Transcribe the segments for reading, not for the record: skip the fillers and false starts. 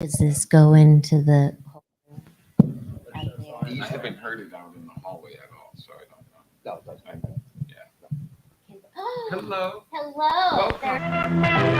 Does this go into the? I haven't heard it out in the hallway at all, so I don't know. No, it doesn't. Yeah. Hello. Hello.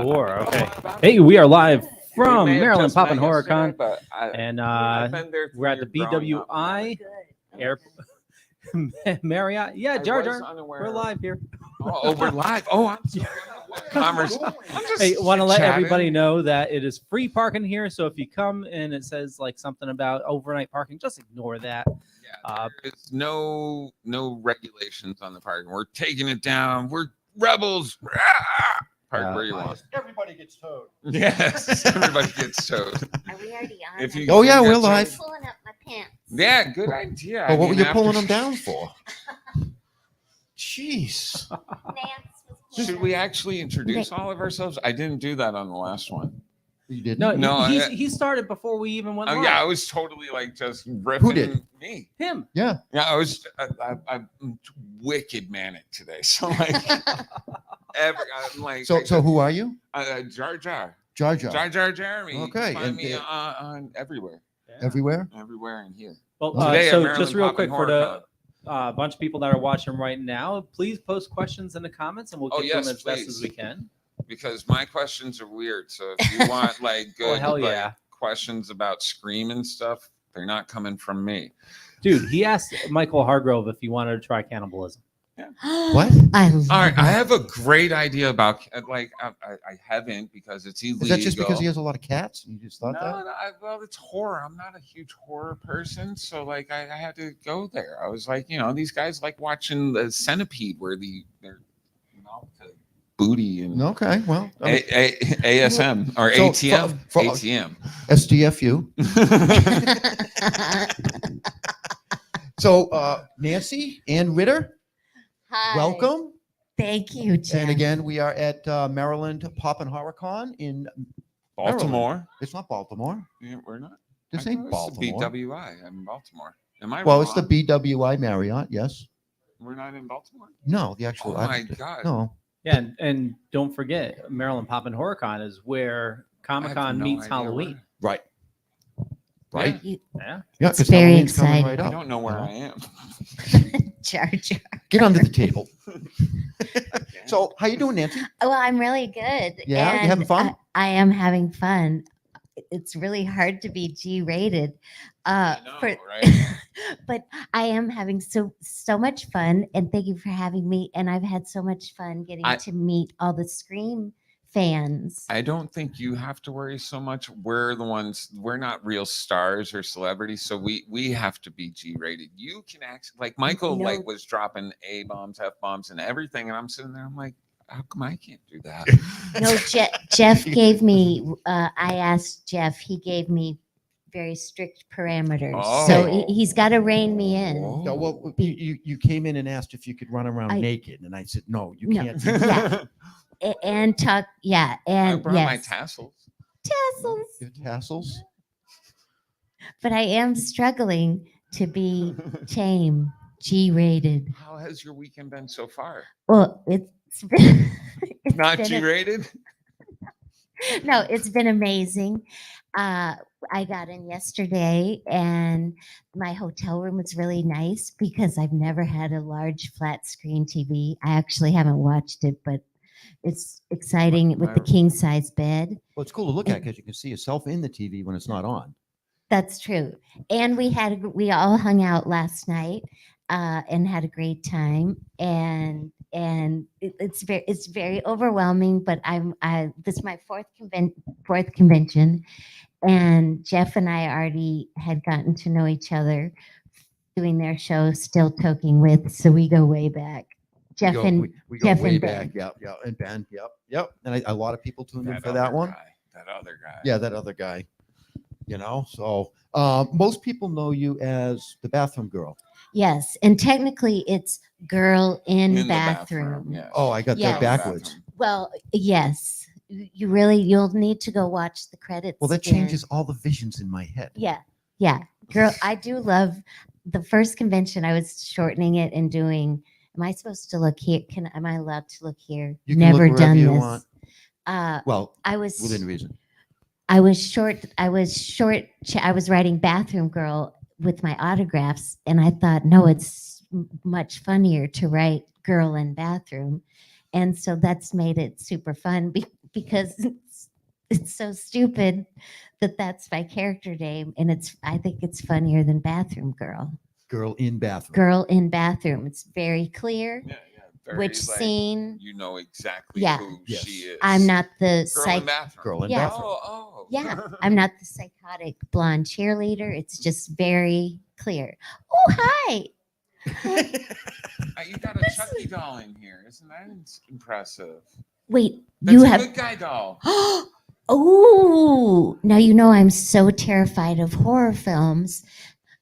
Four. Okay. Hey, we are live from Maryland Pop and HorrorCon, and we're at the BWI Airport. Marriott. Yeah, Jar Jar. We're live here. We're live. Oh, I'm sorry. Hey, want to let everybody know that it is free parking here. So if you come and it says like something about overnight parking, just ignore that. Yeah, there's no regulations on the parking. We're taking it down. We're rebels. Park where you want. Everybody gets towed. Yes, everybody gets towed. Are we already on? If you, Oh yeah, we're live. I'm pulling up my pants. Yeah, good idea. Oh, what were you pulling them down for? Jeez. Should we actually introduce all of ourselves? I didn't do that on the last one. You didn't? No, he started before we even went live. Yeah, I was totally like just ripping. Who did? Me. Him. Yeah. Yeah, I'm wicked manic today. So like, I'm like. So who are you? Jar Jar. Jar Jar. Jar Jar Jeremy. Okay, Find and me on everywhere. Yeah. Everywhere? Everywhere in here. Well, Today at so Maryland just real Pop quick and for HorrorCon. the bunch of people that are watching right now, please post questions in the comments, and we'll get to them as best as we can. Because my questions are weird. So if you want like good hell yeah. questions about Scream and stuff, they're not coming from me. Dude, he asked Michael Hargrove if he wanted to try cannibalism. Yeah. What? I All right, love I it. have a great idea about like I haven't because it's illegal. Is that just because he has a lot of cats? You just thought No, that? no, well, it's horror. I'm not a huge horror person, so like I had to go there. I was like, these guys like watching the Centipede, where they're the booty and Okay, well, ASM or So, ATM, for- ATM. SDFU. So, Nancy Ann Ritter, Hi. welcome. Thank you, Jim. And again, we are at Maryland Pop and HorrorCon in Baltimore. It's not Baltimore. Yeah, we're not. This I ain't thought it was Baltimore. the BWI. I'm in Baltimore. Am I Well, wrong? it's the BWI Marriott. Yes. We're not in Baltimore. No, the actual. Oh my God. No. Yeah, and don't forget, Maryland Pop and HorrorCon is where I have Comic-Con no meets idea Halloween. Right. right? You, Yeah. Yeah, It's because very Halloween's coming exciting. right I up. don't know where I you am. Jar Jar. Get under the table. So, how you doing, Nancy? Well, I'm really good. Yeah, you and having fun? I am having fun. It's really hard to be G-rated. I know, right? But I am having so much fun, and thank you for having me. And I've had so much fun getting to meet all the Scream fans. I don't think you have to worry so much. We're the ones. We're not real stars or celebrities, so we have to be G-rated. You can actually, like Michael, No. like was dropping A bombs, F bombs, and everything, and I'm sitting there. I'm like, how come I can't do that? No, Jeff gave me. I asked Jeff. He gave me very strict parameters, so Oh. he's got to rein me in. Whoa. No, well, you came in and asked if you could run around naked, and I said, no, you No. can't do that. Yeah. And talk. Yeah, I and brought my yes, tassels. tassels. Your tassels? But I am struggling to be tame, G-rated. How has your weekend been so far? Well, it's been, Not been G-rated. no, it's been amazing. I got in yesterday, and my hotel room was really nice because I've never had a large flat screen TV. I actually haven't watched it, but it's exciting with the king size bed. Well, it's cool to look at because you can see yourself in the TV when it's not on. That's true. And we all hung out last night and had a great time. And it's very overwhelming. But this is my fourth convention, and Jeff and I already had gotten to know each other doing their show, Still Toking With. So we go way back. We go Jeff way and back. Ben. Yep. And Ben. Yep. And a lot of people tuned in for other that one. guy, that other guy. Yeah, that other guy. So most people know you as the bathroom girl. Yes, and technically it's girl in the bathroom. Yes. Oh, I got Yes. that backwards. Well, yes, you'll need to go watch the credits. Well, that there. changes all the visions in my head. Yeah, girl. I do love the first convention. I was shortening it and doing. Am I supposed to look here? Am I allowed to look here? You can Never look done wherever you this. want. Well, I was within reason. I was short. I was writing bathroom girl with my autographs, and I thought, no, it's much funnier to write girl in bathroom, and so that's made it super fun because it's so stupid that's my character name, and I think it's funnier than bathroom girl. Girl in bathroom. Girl in bathroom. It's very clear. Yeah. Very, Which scene? You know exactly who Yes. she is. I'm not the Girl in bathroom. Girl in Yeah. bathroom. Oh. Yeah, I'm not the psychotic blonde cheerleader. It's just very clear. Oh, hi. You got a Chucky doll in here. Isn't that impressive? Wait, That's you a have. good guy doll. Oh, now you know I'm so terrified of horror films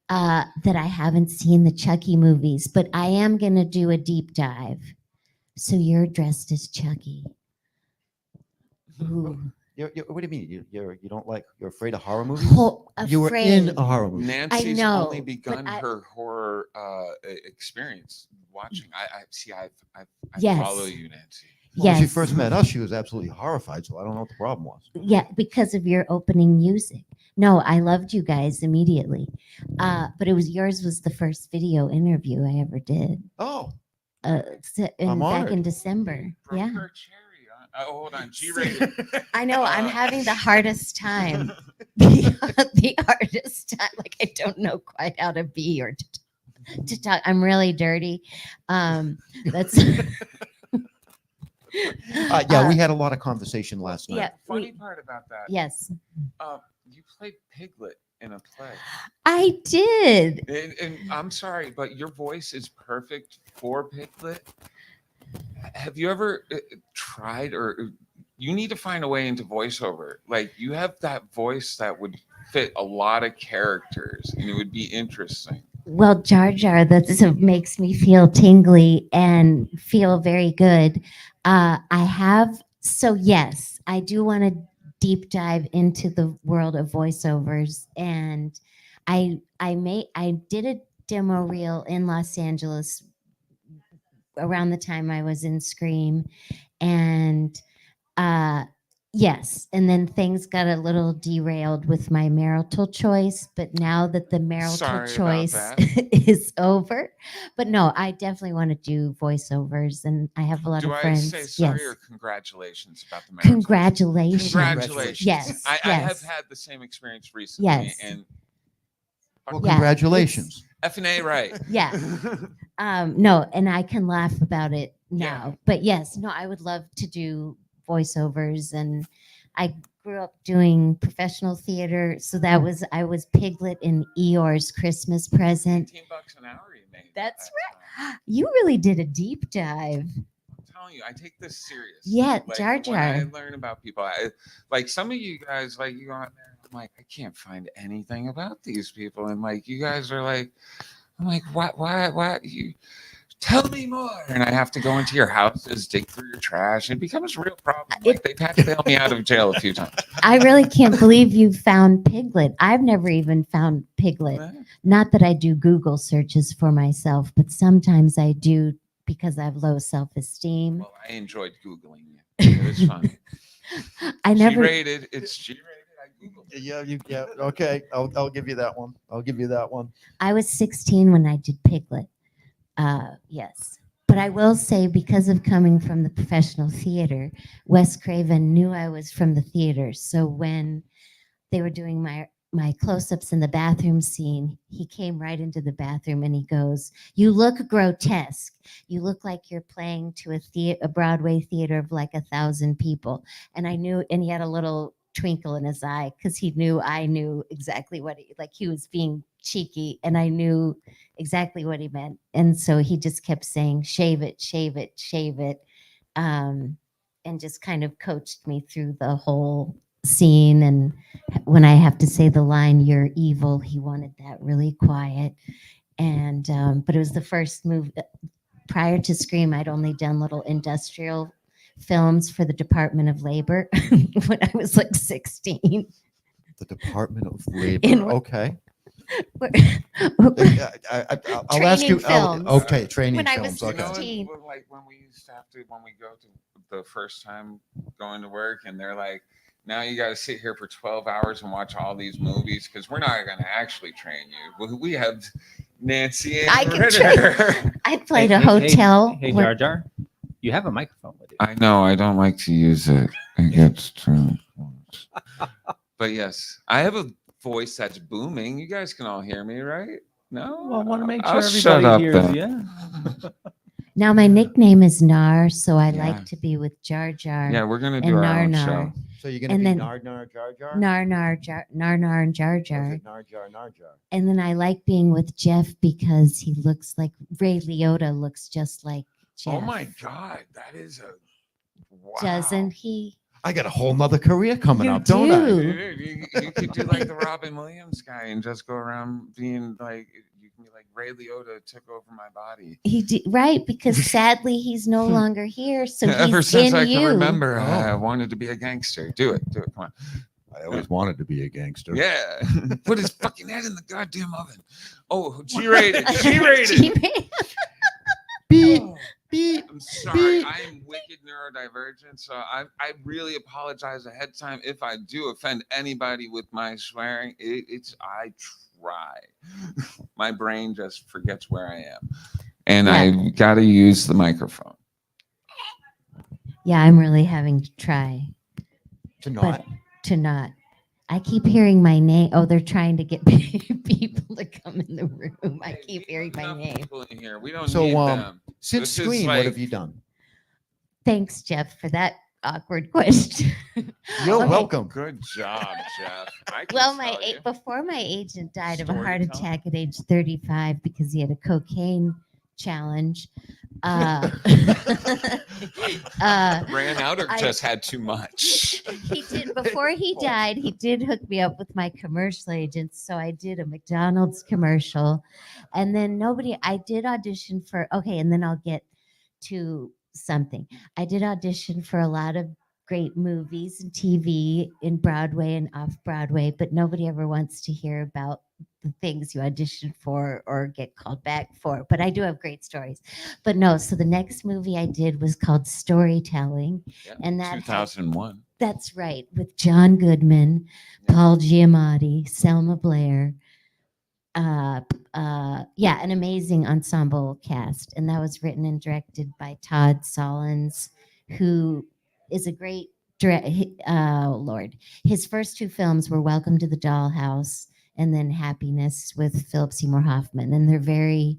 that I haven't seen the Chucky movies, but I am going to do a deep dive. So you're dressed as Chucky. Ooh. What do you mean? You don't like? You're afraid of horror movies? You were in a horror movie. Nancy's know, only but begun I- her horror experience watching. I Yes. follow you, Nancy. Well, when she Yes. first met us, she was absolutely horrified. So I don't know what the problem was. Yeah, because of your opening music. No, I loved you guys immediately. But yours was the first video interview I ever did. Oh, Back honored. in December. Broke Yeah. her cherry. Hold on, G-rated. I know I'm having the hardest time. the hardest time. Like I don't know quite how to be or to talk. I'm really dirty. That's we had a lot of conversation last night. yeah. Funny part about that. Yes, You played Piglet in a play. I did. And I'm sorry, but your voice is perfect for Piglet. Have you ever tried, or you need to find a way into voiceover? Like you have that voice that would fit a lot of characters, and it would be interesting. Well, Jar Jar, that makes me feel tingly and feel very good. Yes, I do want to deep dive into the world of voiceovers, and I did a demo reel in Los Angeles around the time I was in Scream, and Yes, and then things got a little derailed with my marital choice, but now that the marital Sorry about choice that. is over, but no, I definitely want to do voiceovers, and I have a lot Do of I friends. say sorry Yes, or congratulations about the marriage? congratulations. Congratulations. Yes, I yes. have had the same experience recently. Yes. And Well, Yeah, congratulations. F&A right. Yeah. No, and I can laugh about it Yeah. now. But yes, no, I would love to do voiceovers, and I grew up doing professional theater, so I was Piglet in Eeyore's Christmas present. $18 an hour you made. That's right. You really did a deep dive. I'm telling you, I take this serious. Yeah, Like, Jar when I Jar. learn about people, like some of you guys, like you go out there, I'm like, I can't find anything about these people, and like you guys are like, I'm like, why you tell me more? And I have to go into your houses, dig through your trash. It becomes a real problem. Like they've had to bail me out of jail a few times. I really can't believe you found Piglet. I've never even found Piglet. Not that I do Google searches for myself, but sometimes I do because I have low self-esteem. Well, I enjoyed Googling you. It was fun. I never. G-rated. It's G-rated. I Googled it. Yeah. Okay. I'll give you that one. I'll give you that one. I was 16 when I did Piglet. Yes. But I will say, because of coming from the professional theater, Wes Craven knew I was from the theater. So when they were doing my close-ups in the bathroom scene, he came right into the bathroom and he goes, "You look grotesque. You look like you're playing to a Broadway theater of like 1,000 people." And I knew, and he had a little twinkle in his eye because he knew I knew exactly what he was being cheeky, and I knew exactly what he meant. And so he just kept saying, "Shave it, shave it, shave it," and just kind of coached me through the whole scene. And when I have to say the line, "You're evil," he wanted that really quiet. And but it was the first move. Prior to Scream, I'd only done little industrial films for the Department of Labor when I was like 16. The Department of Labor. Okay. I'll ask you. Training films. Okay, training When I films. was You know, Okay. 16. like when we used to have to, when we go to the first time going to work, and they're like, now you got to sit here for 12 hours and watch all these movies because we're not going to actually train you. We have Nancy and I can Ritter. I played a hotel. Hey, Jar Jar, you have a microphone with you. I know. I don't like to use it. It gets too close. But yes, I have a voice that's booming. You guys can all hear me, right? No? Well, I want to make I'll sure shut everybody up hears then. you. Now my nickname is Nar, so I Yeah. like to be with Jar Jar. Yeah, we're going to and do our Nar own Nar. show. So you're gonna And be then- Nar Nar Jar Jar? Nar Nar Jar Nar Nar and Jar Or is Jar. it Nar Jar Nar Jar? And then I like being with Jeff because he looks like Ray Liotta looks just like Jeff. Oh my God. That is a wow. Doesn't he? I got a whole nother career coming You up, don't I? do. Dude, you could do like the Robin Williams guy and just go around being like, you can be like, Ray Liotta took over my body. He did right, because sadly he's no longer here. So Ever he's since in I you. can remember, Oh. I wanted to be a gangster. Do it. Come on. I always wanted to be a gangster. Yeah. Put his fucking head in the goddamn oven. Oh, G-rated. G-rated. G-rated. Beep, Oh, beep. I'm sorry. I am wicked neurodivergent. So I really apologize ahead of time if I do offend anybody with my swearing. I try. My brain just forgets where I am. And Yeah. I got to use the microphone. Yeah, I'm really having to try. To But not. to not. I keep hearing my name. Oh, they're trying to get people to come in the room. I keep hearing my Enough name. people in here. We don't So, need them. Since This is Scream, what like- have you done? Thanks, Jeff, for that awkward question. You're Okay. welcome. Good job, Jeff. I can Well, tell you. before my agent died of a heart Storytelling. attack at age 35 because he had a cocaine challenge. Ran out or I- just had too much? He did before he died. He did hook me up with my commercial agents, so I did a McDonald's commercial, and then I did audition for. Okay, and then I'll get to something. I did audition for a lot of great movies and TV in Broadway and off Broadway, but nobody ever wants to hear about the things you audition for or get called back for. But I do have great stories. But no, so the next movie I did was called Storytelling, Yep, and that had- 2001. That's right, with John Goodman, Paul Giamatti, Selma Blair. Yeah, an amazing ensemble cast, and that was written and directed by Todd Solondz, who is a great Lord. His first two films were Welcome to the Dollhouse and then Happiness with Philip Seymour Hoffman, and they're very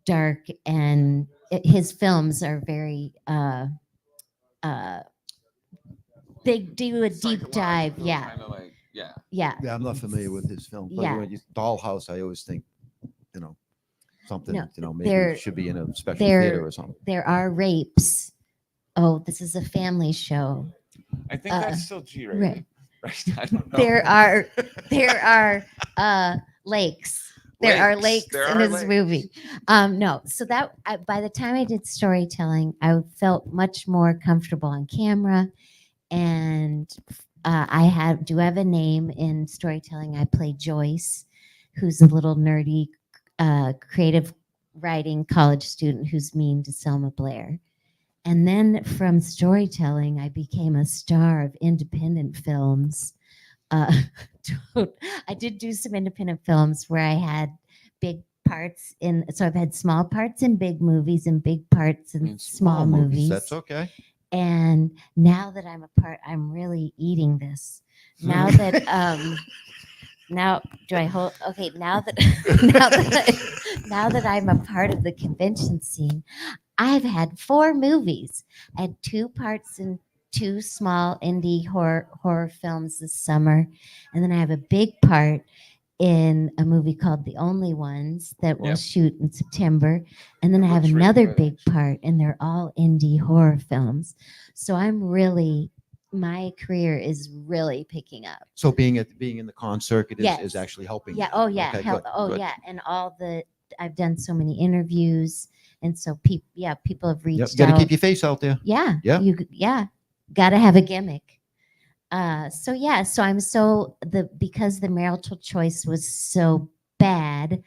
dark, and his films are very they do a deep dive. Yeah. Like, yeah. Yeah. Yeah, I'm not familiar with his film. But Yeah. when you Dollhouse, I always think, something, No, maybe there- it should be in a special there- theater or something. There are rapes. Oh, this is a family show. I think that's still G-rated. Right. Right? I don't know. There are lakes. There are lakes There in are this lakes. movie. No, so that by the time I did storytelling, I felt much more comfortable on camera, and I do have a name in storytelling. I play Joyce, who's a little nerdy, creative writing college student who's mean to Selma Blair. And then from storytelling, I became a star of independent films. I did do some independent films where I had big parts in. So I've had small parts in big movies and big parts in small movies. That's okay. And now that I'm a part, I'm really eating this. Now that now do I hold? Okay, now that now that I'm a part of the convention scene, I've had 4 movies. I had 2 parts in 2 small indie horror films this summer, and then I have a big part in a movie called The Only Ones that will Yep. shoot in September, and then I have looks really another good, big actually. part, and they're all indie horror films. So my career is really picking up. So being in the con circuit is Yes. actually helping. Yeah. you. Oh yeah. Okay, good, good. Yeah. And I've done so many interviews, and so people have reached Yep, you got to out. keep your face out there. Yeah. Yeah. Got to have a gimmick. So because the marital choice was so bad,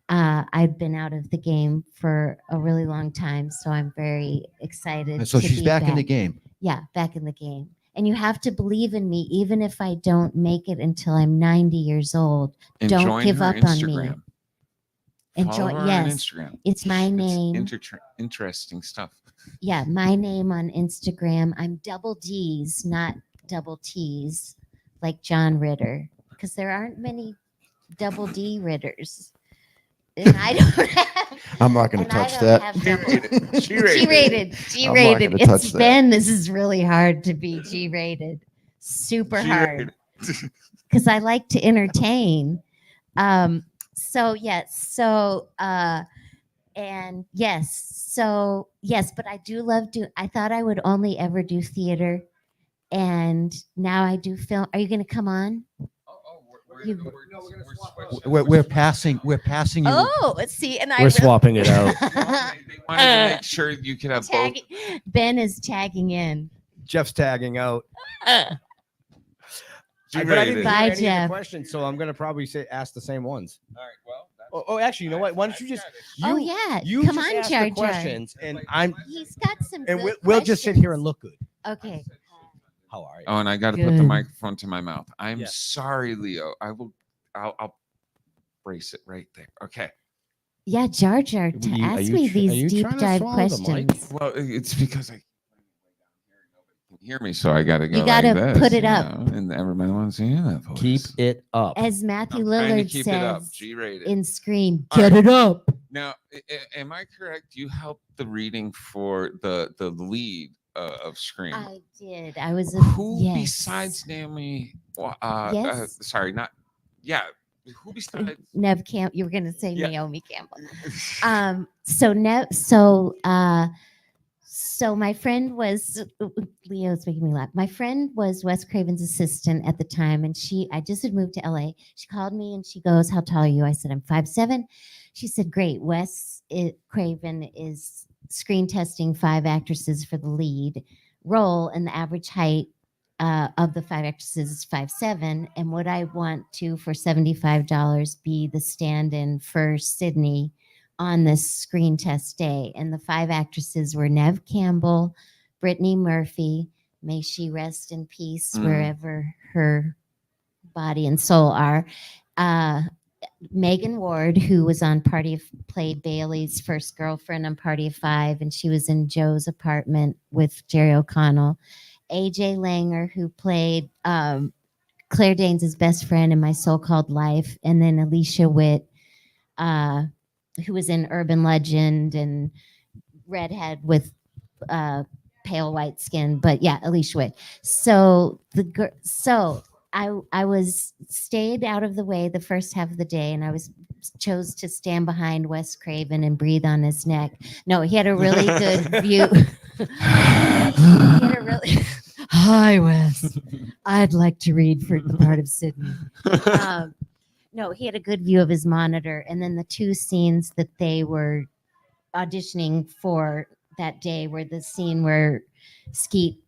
I've been out of the game for a really long time. So I'm very excited. And so to she's be back in the game. Yeah, back in the game. And you have to believe in me, even if I don't make it until I'm 90 years old. And Don't join give her up on me. Instagram. And Follow her on yes, Instagram. it's my It's name. interesting stuff. Yeah, my name on Instagram. I'm double D's, not double T's, like John Ritter, because there aren't many double D Ritters. And I don't have. I'm not going to and I touch don't that. have double- G-rated. G-rated. I'm not G-rated. gonna touch It's that. Ben. This is really hard to be G-rated. Super hard. Because I like to entertain. So yes. So and yes, but I do love I thought I would only ever do theater, and now I do film. Are you going to come on? We're passing you. Oh, let's see. And We're swapping it out. They wanted to make sure you could have both. Ben is tagging in. Jeff's tagging out. Uh, But I G-rated. didn't hear Bye, any of Jeff. the questions, so I'm gonna probably ask the same ones. All right, well, that's- Oh, actually, you know what? Why don't you just oh yeah, you come just on, ask Jar the Jar. questions, and I'm He's got some. and good we'll just sit here and questions. look good. Okay. How are you? Oh, and I got to put the Good. microphone to my mouth. I'm Yeah. sorry, Leo. I'll brace it right there. Okay. Yeah, Jar Jar, You- are ask you me tr- are you these deep trying to dive swallow the mic? questions. Well, it's because I can hear me, so I got to go. You gotta like this, put it you up. know, and everybody wants to hear that voice. Keep it up. As Matthew I'm trying to Lillard keep it up. says G-rated. in Scream, All get right. it up. Now, am I correct? You helped the reading for the lead of Scream. I did. I was a Who yes. besides Naomi? Yes. Sorry, not. Yeah. Who besides? Nev Camp. You were gonna say Yeah. Naomi Campbell. So my friend was Leo's making me laugh. My friend was Wes Craven's assistant at the time, and I just had moved to LA. She called me and she goes, "How tall are you?" I said, "I'm 5'7". She said, "Great. Craven is screen testing 5 actresses for the lead role, and the average height of the 5 actresses is 5'7". And would I want to, for $75, be the stand-in for Sidney on this screen test day?" And the 5 actresses were Nev Campbell, Brittany Murphy, May she rest in peace Mm. wherever her body and soul are. Megan Ward, who was on played Bailey's first girlfriend on Party of Five, and she was in Joe's apartment with Jerry O'Connell. AJ Langer, who played Claire Danes' best friend in My So-Called Life, and then Alicia Witt, who was in Urban Legend and redhead with pale white skin, but yeah, Alicia Witt. So I was stayed out of the way the first half of the day, and I chose to stand behind Wes Craven and breathe on his neck. No, he had a really good view. He had a really hi Wes. I'd like to read for the part of Sidney. No, he had a good view of his monitor, and then the two scenes that they were auditioning for that day were the scene where Skeet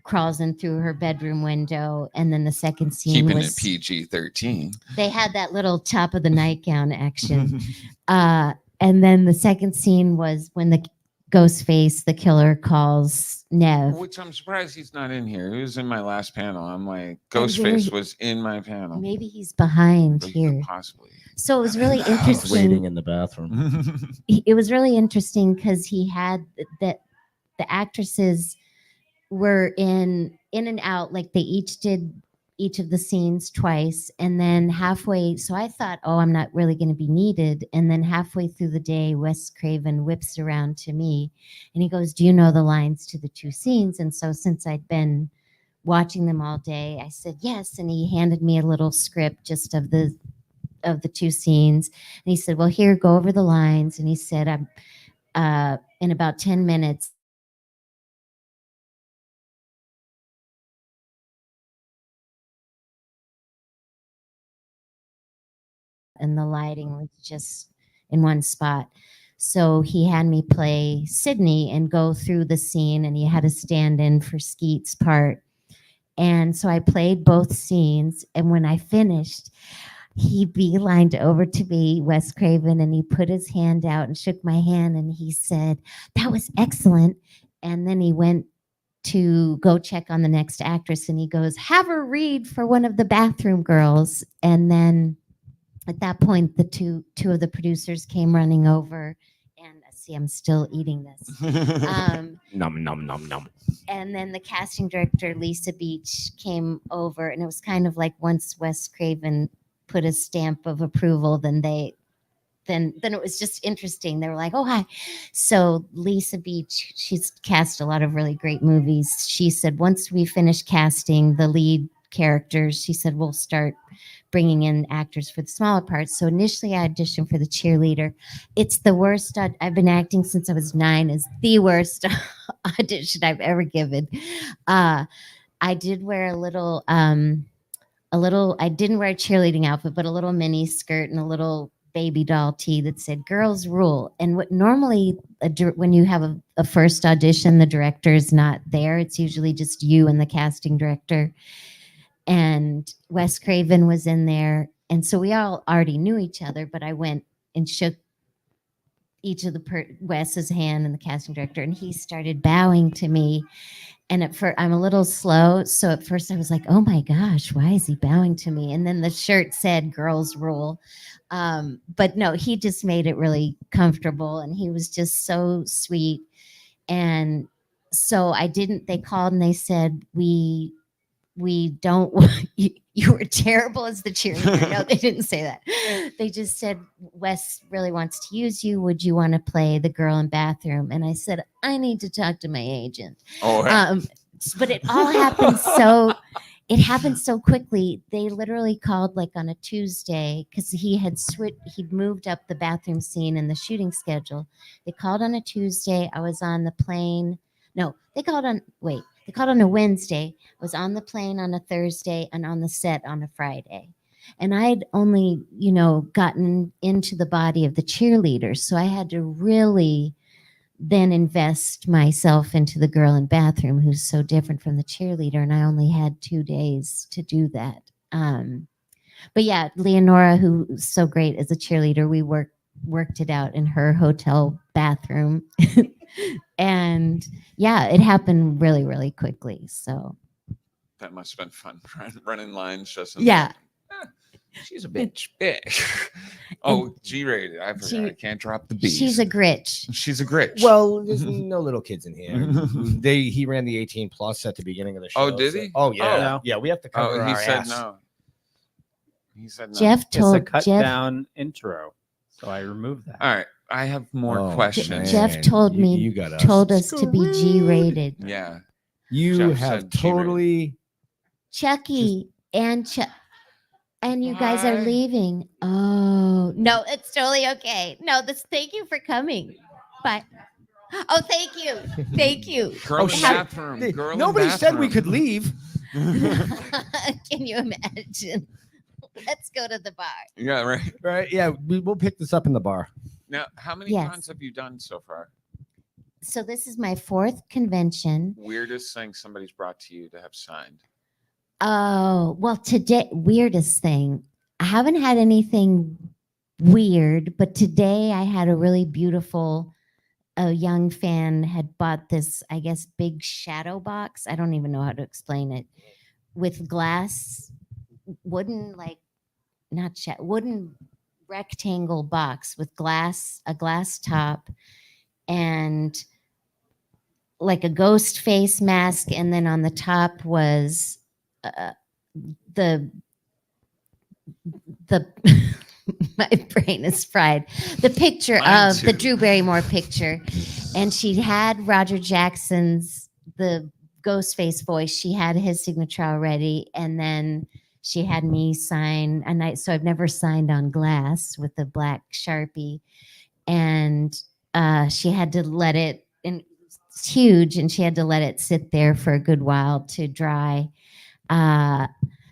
crawls in through her bedroom window, and then the second scene Keeping was it PG-13. they had that little top of the nightgown action. And then the second scene was when the Ghostface, the killer, calls Nev. Which I'm surprised he's not in here. He was in my last panel. I'm like, And Ghostface was in my panel. Maybe he's behind Like, here. possibly. So it was really He's waiting interesting. in the bathroom. It was really interesting because he had that the actresses were in and out, like they each did each of the scenes twice, and then halfway, so I thought, oh, I'm not really going to be needed, and then halfway through the day, Wes Craven whips around to me and he goes, do you know the lines to the two scenes? And so since I'd been watching them all day, I said yes, and he handed me a little script just of the two scenes, and he said, well, here, go over the lines, and he said, I'm in about 10 minutes and the lighting was just in one spot. So he had me play Sidney and go through the scene, and he had to stand in for Skeet's part. And so I played both scenes, and when I finished, he beelined over to me, Wes Craven, and he put his hand out and shook my hand, and he said, that was excellent. And then he went to go check on the next actress, and he goes, have her read for one of the bathroom girls. And then at that point, the two of the producers came running over, and see, I'm still eating this. Num num num num. And then the casting director, Lisa Beach, came over, and it was kind of like once Wes Craven put a stamp of approval, then it was just interesting. They were like, oh, hi. So Lisa Beach, she's cast a lot of really great movies. She said, once we finish casting the lead characters, she said, we'll start bringing in actors for the smaller parts. So initially I auditioned for the cheerleader. It's the worst. I've been acting since I was 9. Is the worst audition I've ever given. I did wear a little, I didn't wear a cheerleading outfit, but a little mini skirt and a little baby doll tee that said girls rule. And what normally when you have a first audition, the director is not there. It's usually just you and the casting director. And Wes Craven was in there. And so we all already knew each other, but I went and shook each of Wes's hand and the casting director, and he started bowing to me. And at first, I'm a little slow. So at first I was like, oh my gosh, why is he bowing to me? And then the shirt said girls rule. But no, he just made it really comfortable, and he was just so sweet. And so they called and they said, we don't want you were terrible as the cheerleader. No, they didn't say that. They just said, Wes really wants to use you. Would you want to play the girl in bathroom? And I said, I need to talk to my agent. Oh, But it all happened so quickly. They literally called like on a Tuesday because he'd moved up the bathroom scene in the shooting schedule. They called on a Tuesday. I was on the plane. No, they called on a Wednesday, was on the plane on a Thursday, and on the set on a Friday. And I'd only, gotten into the body of the cheerleaders. So I had to really then invest myself into the girl in bathroom, who's so different from the cheerleader. And I only had 2 days to do that. But yeah, Leonora, who's so great as a cheerleader, we worked worked it out in her hotel bathroom. And yeah, it happened really, really quickly. So That must have been fun. Running lines just in yeah. She's a bitch. Oh, G-rated. I forgot. I can't drop the B. She's a gritch. She's a gritch. Well, there's no little kids in here. He ran the 18 plus at the beginning of the show. Oh, did he? Oh yeah, no. yeah. We have to cover he our said ass. no. He said no. Jeff It's a told cut Jeff. down intro, so I removed that. All right. I have more Oh, questions. Jeff told me- you got Told us to be G-rated. Yeah. You Jeff have said G-rated. totally. Chucky and and you guys are Hi. leaving. Oh no, it's totally okay. No, thank you for coming. Bye. Oh, thank you, thank you. Girl Oh, in shit. bathroom. Girl in Nobody said we bathroom. could leave. Can you imagine? Let's go to the bar. Yeah, right. Right? Yeah, we'll pick this up in the bar. Now, how many Yes. cons have you done so far? So this is my 4th convention. Weirdest thing somebody's brought to you to have signed. Oh, well, today, weirdest thing. I haven't had anything weird, but today I had a really beautiful, a young fan had bought this, I guess, big shadow box. I don't even know how to explain it, with glass, wooden, like, not wooden rectangle box with a glass top, and like a ghost face mask. And then on the top was the my brain is fried. The picture Mine of the too. Drew Barrymore picture, and she had Roger Jackson's the Ghostface voice. She had his signature already, and then she had me sign. And so I've never signed on glass with a black Sharpie, and she had to let it. And it's huge, and she had to let it sit there for a good while to dry.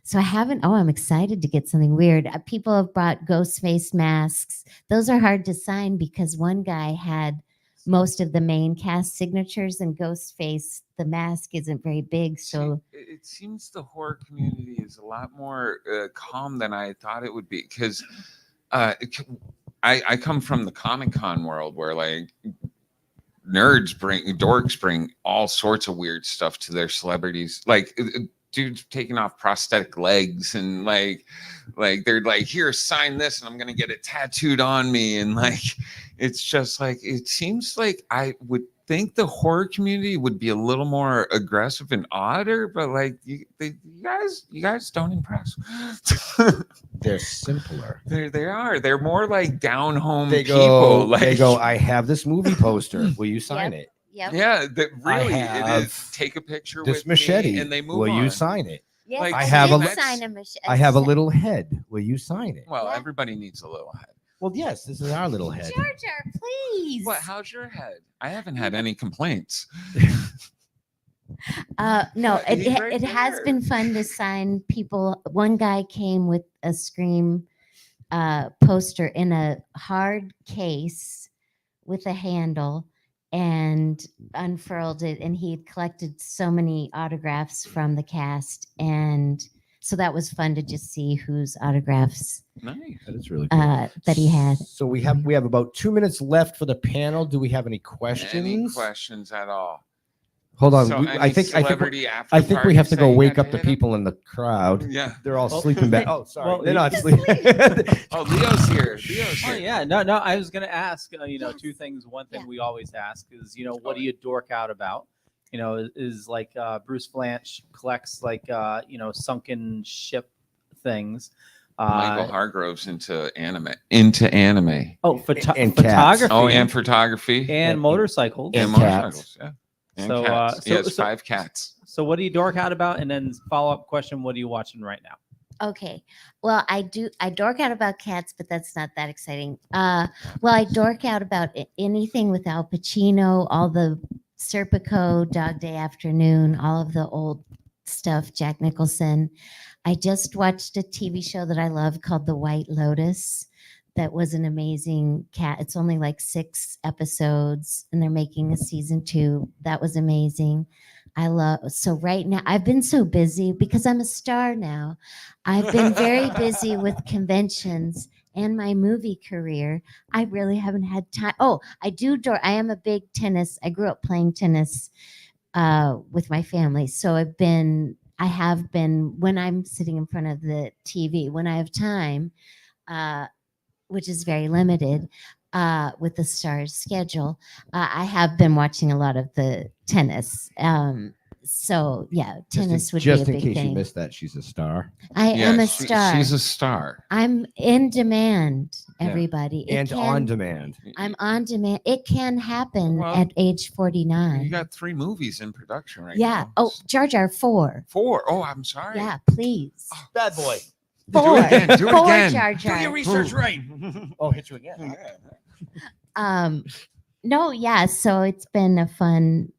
So I haven't. Oh, I'm excited to get something weird. People have brought ghost face masks. Those are hard to sign because one guy had most of the main cast signatures, and Ghostface, the mask isn't very big. So See, it seems the horror community is a lot more calm than I thought it would be, because I come from the Comic-Con world where like dorks bring all sorts of weird stuff to their celebrities, like dudes taking off prosthetic legs, and like they're like, here, sign this and I'm gonna get it tattooed on me, and like it's just like, it seems like I would think the horror community would be a little more aggressive and odder, but like you guys don't impress. They're simpler. They're more like down home They people. go. Like, They go. I have this movie poster. Will you sign it? yep. yeah, that really it have is. Take a picture This with machete. me and they move Will on. you sign it? Yes, Like, I have a- sign a mach- I have a little head. Will you sign it? Well, Yeah. everybody needs a little head. Well, yes. This is our little head. Jar Jar, please. What? How's your head? I haven't had any complaints. No, He's right it has there. been fun to sign people. One guy came with a Scream poster in a hard case with a handle and unfurled it, and he had collected so many autographs from the cast, and so that was fun to just see whose autographs Nice. That is really cool. that he had. So we have about 2 minutes left for the panel. Do we have any questions? Any questions at all? Hold on. So I any think celebrity after we have to parties go that you wake had up to the hit 'em? people in the crowd. Yeah. They're all Well, sleeping back. Oh, sorry. well, They're not He's sleeping. Oh, Leo's here. Leo's Oh here. yeah, no. I was gonna ask, Yes. two things. One thing Yeah. we always ask is, what do you dork out about? Is like Bruce Blanche collects like sunken ship things. Michael Hargrove's into anime. Oh, And cats. photography. Oh, and photography. and motorcycles. and motorcycles. Yeah. And So, cats. He so- has so- 5 cats. So what do you dork out about? And then follow up question: what are you watching right now? Okay. Well, I dork out about cats, but that's not that exciting. Well, I dork out about anything with Al Pacino, all the Serpico, Dog Day Afternoon, all of the old stuff, Jack Nicholson. I just watched a TV show that I love called The White Lotus. That was an amazing cat. It's only like 6 episodes, and they're making a season 2. That was amazing. So right now I've been so busy because I'm a star now. I've been very busy with conventions and my movie career, I really haven't had time. Oh, I am a big tennis. I grew up playing tennis with my family. So I have been when I'm sitting in front of the TV, when I have time, which is very limited with the Stars schedule, I have been watching a lot of the tennis. So yeah, tennis would be a just in big case thing. you missed that. She's a star. I am a star. She's a star. I'm in demand, Yeah. everybody. And on demand. I'm on demand. It can happen Well, at age 49. You got 3 movies in production right yeah. now. Oh, Jar Jar 4. 4. Oh, I'm sorry. Yeah, please. Bad boy. 4. Do it again. Do it 4 again. Jar Jar. research right. Oh, hit you again. No, yeah. So it's been a fun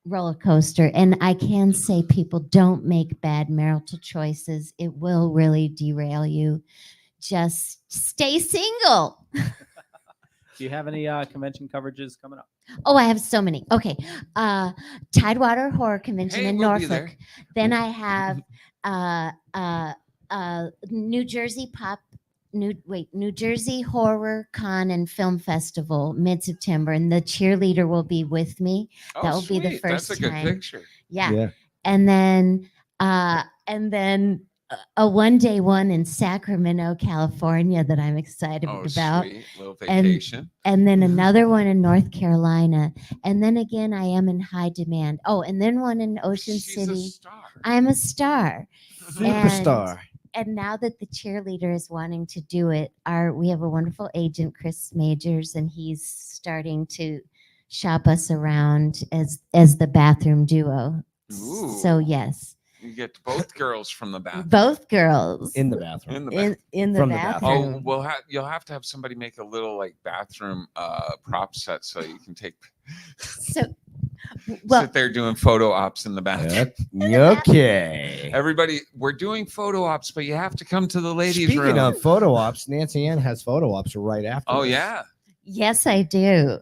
roller coaster. And I can say people don't make bad marital choices. It will really derail you. Just stay single. Do you have any convention coverages coming up? Oh, I have so many. Okay. Tidewater Horror Convention Hey, in we'll be there. Norfolk. Then I have New Jersey New Jersey Horror Con and Film Festival mid-September, and the cheerleader will be with me. Oh, That will be the sweet. first That's a good time. picture. Yeah. And then a one-day one in Sacramento, California that I'm excited Oh, about. sweet. Little And- vacation. And then another one in North Carolina. And then again, I am in high demand. Oh, and then one in Ocean She's a City. star. I'm a star. Superstar. And now that the cheerleader is wanting to do it, we have a wonderful agent, Chris Majors, and he's starting to shop us around as the bathroom duo. Ooh. So yes, You get both girls from the bathroom. both girls In the bathroom. In the bathroom. in the From the bathroom. bathroom. Oh, you'll have to have somebody make a little like bathroom prop set so you can So, well, sit there doing photo ops in the bathroom. Okay. Everybody, we're doing photo ops, but you have to come to the ladies' Speaking room. of photo ops, Nancy Ann has photo ops right after. Oh this. yeah. yes, I do.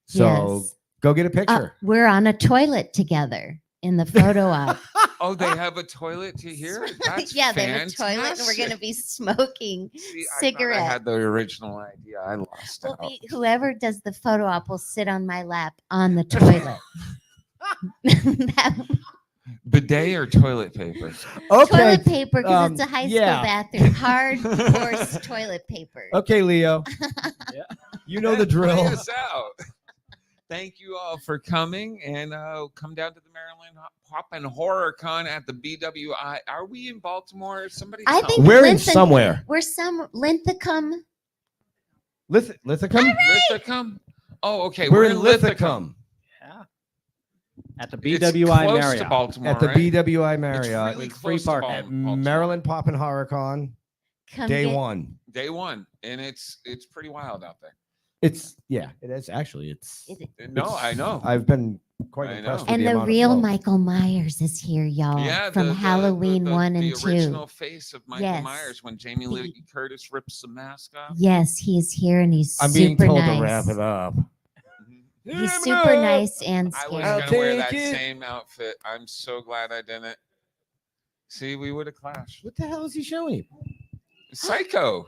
So yes. go get a picture. We're on a toilet together in the photo op. Oh, they have a toilet to here. That's yeah, they have a toilet, and we're fantastic. going to be smoking See, I cigarettes. had the original idea. I lost Well, out. whoever does the photo op will sit on my lap on the toilet. Bidet or toilet paper? Okay. Toilet paper because it's a high yeah. school bathroom. Hard, coarse toilet paper. Okay, Leo. Yeah. You know the Play drill. us out. Thank you all for coming, and come down to the Maryland Pop and Horror Con at the BWI. Are we in Baltimore? Somebody I tell think me. We're in Linthicum. somewhere. We're Linthicum. Lithicum? Lithicum? Oh, okay. We're in Lithicum. Lithicum. Yeah. At the It's BWI close Marriott. to Baltimore, At the right? BWI It's Marriott. really With free close to parking. At Baltimore. Maryland Pop and Horror Con. Come Day get- one. Day one, and it's pretty wild out there. It is actually. No, I know. I've been quite I impressed know. with And the the amount real of flow. Michael Myers is here, y'all. Yeah, from Halloween 1 and 2. The original face of Michael Yes. Myers when Jamie Lee Curtis rips the mask off. Yes, he's here and he's I'm super being told nice. to wrap it up. He's super nice and I was scary. gonna wear that take it. same outfit. I'm so glad I didn't. See, we would have clashed. What the hell is he showing you? Psycho.